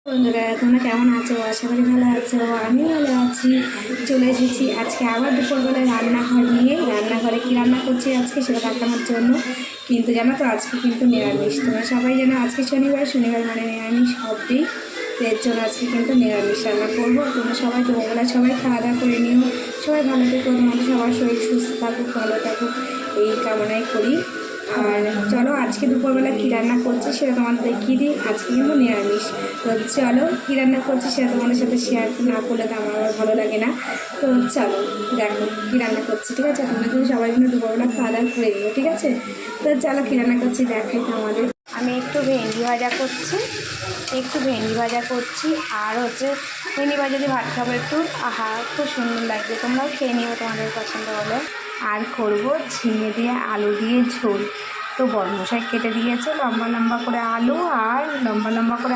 বন্ধুরা, তোমরা কেমন আছো? আশা করি ভালো আছো। আমি ভালো আছি। চলে এসেছি আজকে আবার দুপুরবেলায় রান্নাঘর নিয়ে। রান্নাঘরে কী রান্না করছি আজকে সেটা দেখানোর জন্য। কিন্তু জানো তো আজকে কিন্তু নিরামিষ। তোমরা সবাই জানো আজকে শনিবার, শনিবার মানে নিরামিষ হবেই। তো এর জন্য আজকে কিন্তু নিরামিষ রান্না করবো। তোমরা সবাই দুপুরবেলা সবাই খাওয়া দাওয়া করে নিও। সবাই ভালো থেকো, তোমাদের সবার শরীর সুস্থ থাকুক, ভালো থাকুক এই কামনাই করি। আর চলো আজকে দুপুরবেলা কী রান্না করছি সেটা তোমাদের দেখিয়ে দিই। আজকে কিন্তু নিরামিষ। তো চলো কী রান্না করছি সেটা তোমাদের সাথে শেয়ার না করলে তো আমার আবার ভালো লাগে না। তো চলো দেখো কী রান্না করছি, ঠিক আছে? তোমরা কিন্তু সবাই কিন্তু দুপুরবেলা খাওয়া দাওয়া করে দিও, ঠিক আছে? তো চলো কী রান্না করছি দেখাই তোমাদের। আমি একটু ভেন্ডি ভাজা করছি, আর ভেন্ডি ভাজা দিয়ে ভাত খাবো একটু। আহা, খুব সুন্দর লাগবে, তোমরাও খেয়ে নিও তোমাদের পছন্দ হলে। আর করবো ঝিঙে দিয়ে আলু দিয়ে ঝোল। তো বড়মশাই কেটে দিয়েছে লম্বা লম্বা করে আলু আর লম্বা লম্বা করে